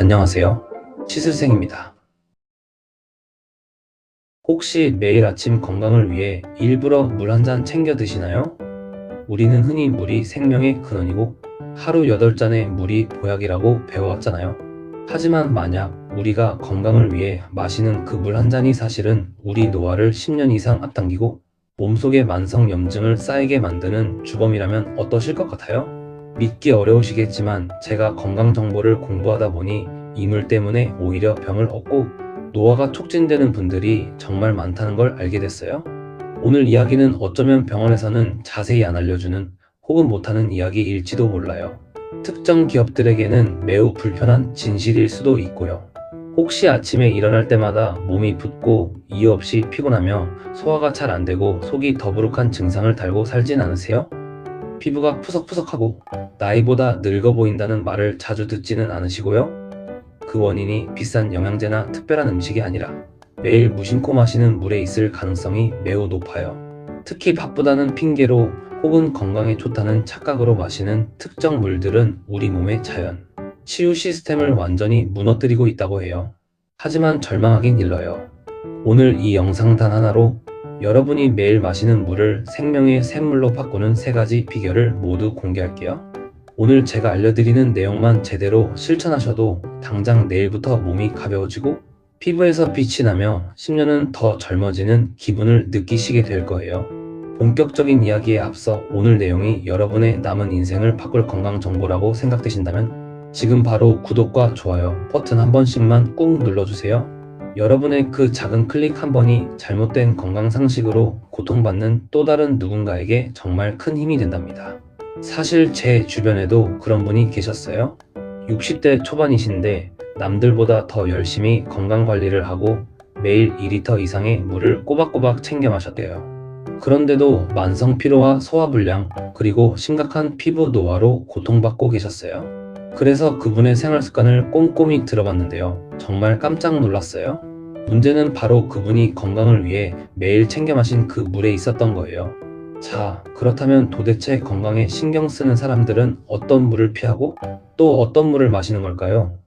안녕하세요. 치슬생입니다. 혹시 매일 아침 건강을 위해 일부러 물 한 잔 챙겨 드시나요? 우리는 흔히 물이 생명의 근원이고 하루 8잔의 물이 보약이라고 배워왔잖아요. 하지만 만약 우리가 건강을 위해 마시는 그 물 한 잔이 사실은 우리 노화를 10년 이상 앞당기고 몸속에 만성 염증을 쌓이게 만드는 주범이라면 어떠실 것 같아요? 믿기 어려우시겠지만 제가 건강 정보를 공부하다 보니 이 물 때문에 오히려 병을 얻고 노화가 촉진되는 분들이 정말 많다는 걸 알게 됐어요. 오늘 이야기는 어쩌면 병원에서는 자세히 안 알려주는 혹은 못하는 이야기일지도 몰라요. 특정 기업들에게는 매우 불편한 진실일 수도 있고요. 혹시 아침에 일어날 때마다 몸이 붓고 이유 없이 피곤하며 소화가 잘 안 되고 속이 더부룩한 증상을 달고 살진 않으세요? 피부가 푸석푸석하고 나이보다 늙어 보인다는 말을 자주 듣지는 않으시고요. 그 원인이 비싼 영양제나 특별한 음식이 아니라 매일 무심코 마시는 물에 있을 가능성이 매우 높아요. 특히 바쁘다는 핑계로 혹은 건강에 좋다는 착각으로 마시는 특정 물들은 우리 몸의 자연, 치유 시스템을 완전히 무너뜨리고 있다고 해요. 하지만 절망하긴 일러요. 오늘 이 영상 단 하나로 여러분이 매일 마시는 물을 생명의 샘물로 바꾸는 3가지 비결을 모두 공개할게요. 오늘 제가 알려드리는 내용만 제대로 실천하셔도 당장 내일부터 몸이 가벼워지고 피부에서 빛이 나며 10년은 더 젊어지는 기분을 느끼시게 될 거예요. 본격적인 이야기에 앞서 오늘 내용이 여러분의 남은 인생을 바꿀 건강 정보라고 생각되신다면 지금 바로 구독과 좋아요 버튼 한 번씩만 꾹 눌러주세요. 여러분의 그 작은 클릭 한 번이 잘못된 건강 상식으로 고통받는 또 다른 누군가에게 정말 큰 힘이 된답니다. 사실 제 주변에도 그런 분이 계셨어요. 60대 초반이신데 남들보다 더 열심히 건강 관리를 하고 매일 2리터 이상의 물을 꼬박꼬박 챙겨 마셨대요. 그런데도 만성 피로와 소화불량 그리고 심각한 피부 노화로 고통받고 계셨어요. 그래서 그분의 생활 습관을 꼼꼼히 들어봤는데요. 정말 깜짝 놀랐어요. 문제는 바로 그분이 건강을 위해 매일 챙겨 마신 그 물에 있었던 거예요. 자, 그렇다면 도대체 건강에 신경 쓰는 사람들은 어떤 물을 피하고 또 어떤 물을 마시는 걸까요?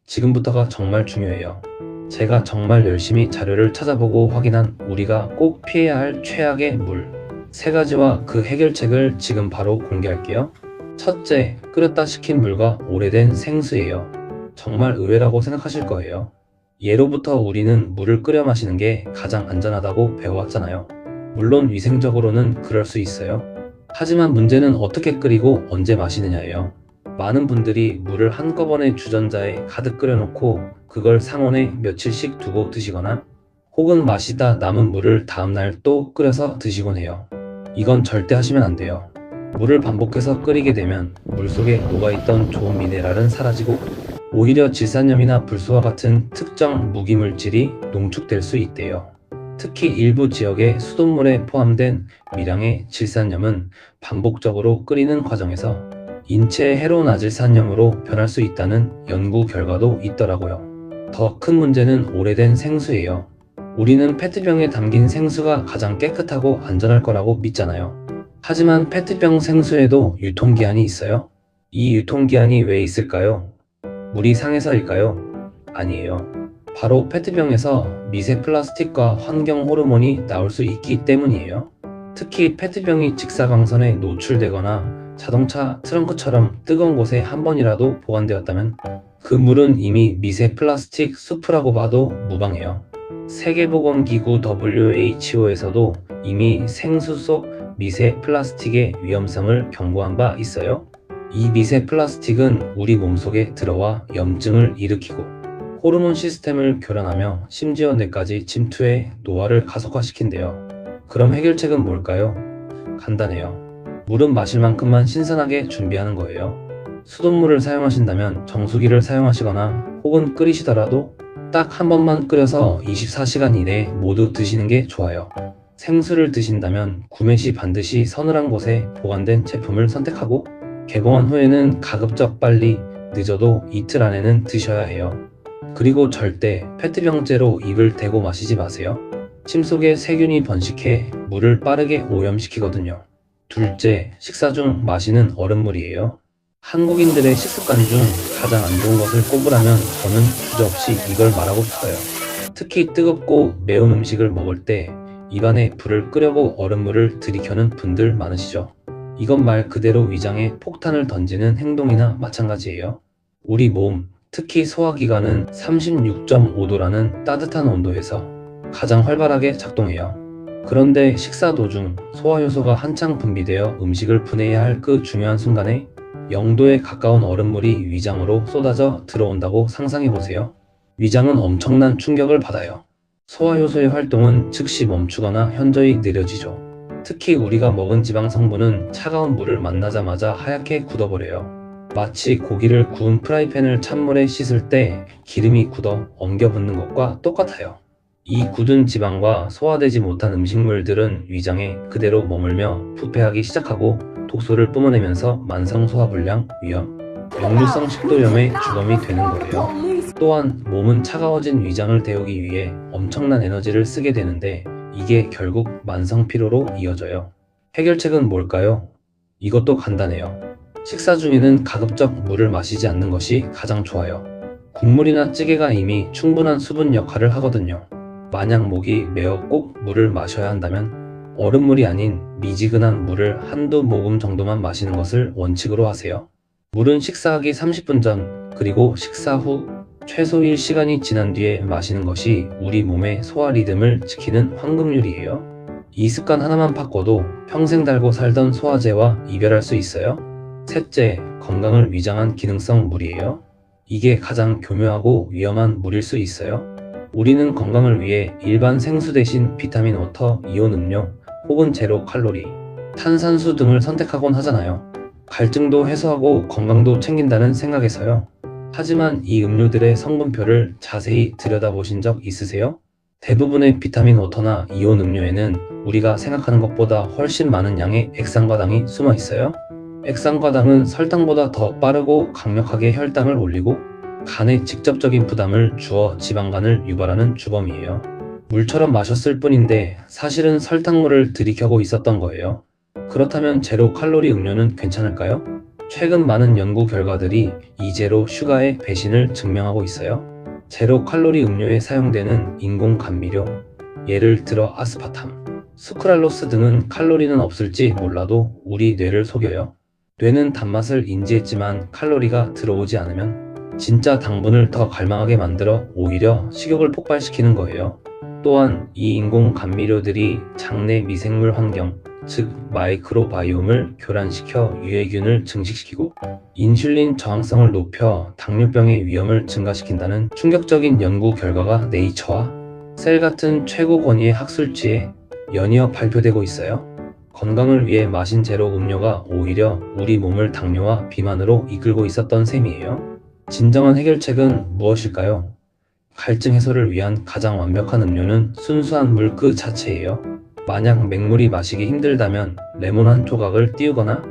지금부터가 정말 중요해요. 제가 정말 열심히 자료를 찾아보고 확인한 우리가 꼭 피해야 할 최악의 물 3가지와 그 해결책을 지금 바로 공개할게요. 첫째, 끓였다 식힌 물과 오래된 생수예요. 정말 의외라고 생각하실 거예요. 예로부터 우리는 물을 끓여 마시는 게 가장 안전하다고 배워왔잖아요. 물론 위생적으로는 그럴 수 있어요. 하지만 문제는 어떻게 끓이고 언제 마시느냐예요. 많은 분들이 물을 한꺼번에 주전자에 가득 끓여놓고 그걸 상온에 며칠씩 두고 드시거나 혹은 마시다 남은 물을 다음날 또 끓여서 드시곤 해요. 이건 절대 하시면 안 돼요. 물을 반복해서 끓이게 되면 물속에 녹아있던 좋은 미네랄은 사라지고 오히려 질산염이나 불소와 같은 특정 무기물질이 농축될 수 있대요. 특히 일부 지역의 수돗물에 포함된 미량의 질산염은 반복적으로 끓이는 과정에서 인체에 해로운 아질산염으로 변할 수 있다는 연구 결과도 있더라고요. 더 큰 문제는 오래된 생수예요. 우리는 페트병에 담긴 생수가 가장 깨끗하고 안전할 거라고 믿잖아요. 하지만 페트병 생수에도 유통기한이 있어요. 이 유통기한이 왜 있을까요? 물이 상해서일까요? 아니에요. 바로 페트병에서 미세 플라스틱과 환경 호르몬이 나올 수 있기 때문이에요. 특히 페트병이 직사광선에 노출되거나 자동차 트렁크처럼 뜨거운 곳에 한 번이라도 보관되었다면 그 물은 이미 미세 플라스틱 수프라고 봐도 무방해요. 세계보건기구 WHO에서도 이미 생수 속 미세 플라스틱의 위험성을 경고한 바 있어요. 이 미세 플라스틱은 우리 몸속에 들어와 염증을 일으키고 호르몬 시스템을 교란하며 심지어 뇌까지 침투해 노화를 가속화시킨대요. 그럼 해결책은 뭘까요? 간단해요. 물은 마실 만큼만 신선하게 준비하는 거예요. 수돗물을 사용하신다면 정수기를 사용하시거나 혹은 끓이시더라도 딱 한 번만 끓여서 24시간 이내에 모두 드시는 게 좋아요. 생수를 드신다면 구매 시 반드시 서늘한 곳에 보관된 제품을 선택하고 개봉한 후에는 가급적 빨리 늦어도 이틀 안에는 드셔야 해요. 그리고 절대 페트병째로 입을 대고 마시지 마세요. 침 속에 세균이 번식해 물을 빠르게 오염시키거든요. 둘째, 식사 중 마시는 얼음물이에요. 한국인들의 식습관 중 가장 안 좋은 것을 꼽으라면 저는 주저없이 이걸 말하고 싶어요. 특히 뜨겁고 매운 음식을 먹을 때 입안에 불을 끄려고 얼음물을 들이켜는 분들 많으시죠. 이건 말 그대로 위장에 폭탄을 던지는 행동이나 마찬가지예요. 우리 몸, 특히 소화기관은 36.5도라는 따뜻한 온도에서 가장 활발하게 작동해요. 그런데 식사 도중 소화효소가 한창 분비되어 음식을 분해해야 할 그 중요한 순간에 0도에 가까운 얼음물이 위장으로 쏟아져 들어온다고 상상해보세요. 위장은 엄청난 충격을 받아요. 소화효소의 활동은 즉시 멈추거나 현저히 느려지죠. 특히 우리가 먹은 지방 성분은 차가운 물을 만나자마자 하얗게 굳어버려요. 마치 고기를 구운 프라이팬을 찬물에 씻을 때 기름이 굳어 엉겨붙는 것과 똑같아요. 이 굳은 지방과 소화되지 못한 음식물들은 위장에 그대로 머물며 부패하기 시작하고 독소를 뿜어내면서 만성소화불량, 위염, 역류성 식도염의 주범이 되는 거예요. 또한 몸은 차가워진 위장을 데우기 위해 엄청난 에너지를 쓰게 되는데 이게 결국 만성피로로 이어져요. 해결책은 뭘까요? 이것도 간단해요. 식사 중에는 가급적 물을 마시지 않는 것이 가장 좋아요. 국물이나 찌개가 이미 충분한 수분 역할을 하거든요. 만약 목이 메어 꼭 물을 마셔야 한다면 얼음물이 아닌 미지근한 물을 한두 모금 정도만 마시는 것을 원칙으로 하세요. 물은 식사하기 30분 전, 그리고 식사 후 최소 1시간이 지난 뒤에 마시는 것이 우리 몸의 소화 리듬을 지키는 황금률이에요. 이 습관 하나만 바꿔도 평생 달고 살던 소화제와 이별할 수 있어요. 셋째, 건강을 위장한 기능성 물이에요. 이게 가장 교묘하고 위험한 물일 수 있어요. 우리는 건강을 위해 일반 생수 대신 비타민 워터, 이온 음료, 혹은 제로 칼로리, 탄산수 등을 선택하곤 하잖아요. 갈증도 해소하고 건강도 챙긴다는 생각에서요. 하지만 이 음료들의 성분표를 자세히 들여다보신 적 있으세요? 대부분의 비타민 워터나 이온 음료에는 우리가 생각하는 것보다 훨씬 많은 양의 액상과당이 숨어 있어요. 액상과당은 설탕보다 더 빠르고 강력하게 혈당을 올리고 간에 직접적인 부담을 주어 지방간을 유발하는 주범이에요. 물처럼 마셨을 뿐인데 사실은 설탕물을 들이켜고 있었던 거예요. 그렇다면 제로 칼로리 음료는 괜찮을까요? 최근 많은 연구 결과들이 이 제로 슈가의 배신을 증명하고 있어요. 제로 칼로리 음료에 사용되는 인공 감미료, 예를 들어 아스파탐, 수크랄로스 등은 칼로리는 없을지 몰라도 우리 뇌를 속여요. 뇌는 단맛을 인지했지만 칼로리가 들어오지 않으면 진짜 당분을 더 갈망하게 만들어 오히려 식욕을 폭발시키는 거예요. 또한 이 인공 감미료들이 장내 미생물 환경, 즉 마이크로바이옴을 교란시켜 유해균을 증식시키고 인슐린 저항성을 높여 당뇨병의 위험을 증가시킨다는 충격적인 연구 결과가 네이처와 셀 같은 최고 권위의 학술지에 연이어 발표되고 있어요. 건강을 위해 마신 제로 음료가 오히려 우리 몸을 당뇨와 비만으로 이끌고 있었던 셈이에요. 진정한 해결책은 무엇일까요? 갈증 해소를 위한 가장 완벽한 음료는 순수한 물 그 자체예요. 만약 맹물이 마시기 힘들다면 레몬 한 조각을 띄우거나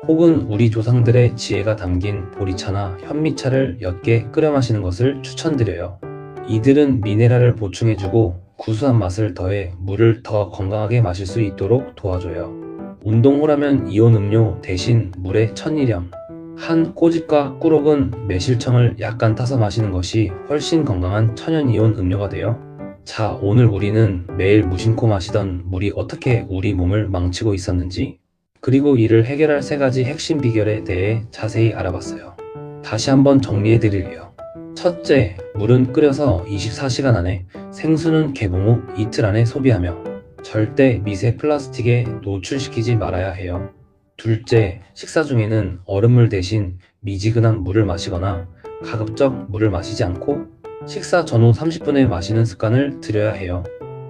혹은 우리 조상들의 지혜가 담긴 보리차나 현미차를 옅게 끓여 마시는 것을 추천드려요. 이들은 미네랄을 보충해주고 구수한 맛을 더해 물을 더 건강하게 마실 수 있도록 도와줘요. 운동 후라면 이온 음료 대신 물에 천일염, 한 꼬집과 꾸록은 매실청을 약간 타서 마시는 것이 훨씬 건강한 천연이온 음료가 돼요. 자, 오늘 우리는 매일 무심코 마시던 물이 어떻게 우리 몸을 망치고 있었는지, 그리고 이를 해결할 3가지 핵심 비결에 대해 자세히 알아봤어요. 다시 한번 정리해 드릴게요. 첫째, 물은 끓여서 24시간 안에, 생수는 개봉 후 이틀 안에 소비하며 절대 미세 플라스틱에 노출시키지 말아야 해요. 둘째, 식사 중에는 얼음물 대신 미지근한 물을 마시거나 가급적 물을 마시지 않고 식사 전후 30분에 마시는 습관을 들여야 해요.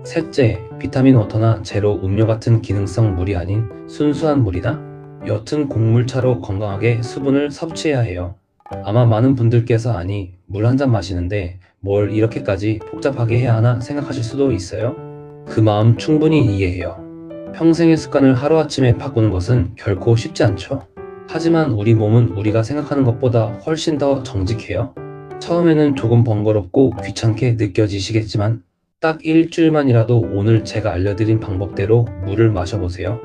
셋째, 비타민 워터나 제로 음료 같은 기능성 물이 아닌 순수한 물이나 옅은 곡물차로 건강하게 수분을 섭취해야 해요. 아마 많은 분들께서 아니, 물 한 잔 마시는데 뭘 이렇게까지 복잡하게 해야 하나 생각하실 수도 있어요. 그 마음 충분히 이해해요. 평생의 습관을 하루아침에 바꾸는 것은 결코 쉽지 않죠. 하지만 우리 몸은 우리가 생각하는 것보다 훨씬 더 정직해요. 처음에는 조금 번거롭고 귀찮게 느껴지시겠지만 딱 일주일만이라도 오늘 제가 알려드린 방법대로 물을 마셔보세요.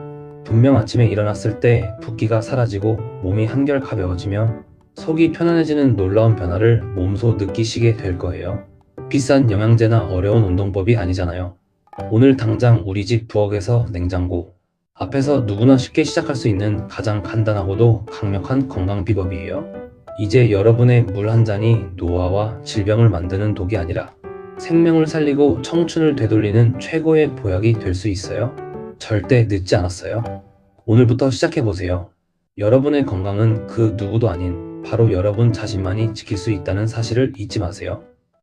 분명 아침에 일어났을 때 붓기가 사라지고 몸이 한결 가벼워지며 속이 편안해지는 놀라운 변화를 몸소 느끼시게 될 거예요. 비싼 영양제나 어려운 운동법이 아니잖아요. 오늘 당장 우리 집 부엌에서 냉장고 앞에서 누구나 쉽게 시작할 수 있는 가장 간단하고도 강력한 건강 비법이에요. 이제 여러분의 물 한 잔이 노화와 질병을 만드는 독이 아니라 생명을 살리고 청춘을 되돌리는 최고의 보약이 될 수 있어요. 절대 늦지 않았어요. 오늘부터 시작해보세요. 여러분의 건강은 그 누구도 아닌 바로 여러분 자신만이 지킬 수 있다는 사실을 잊지 마세요.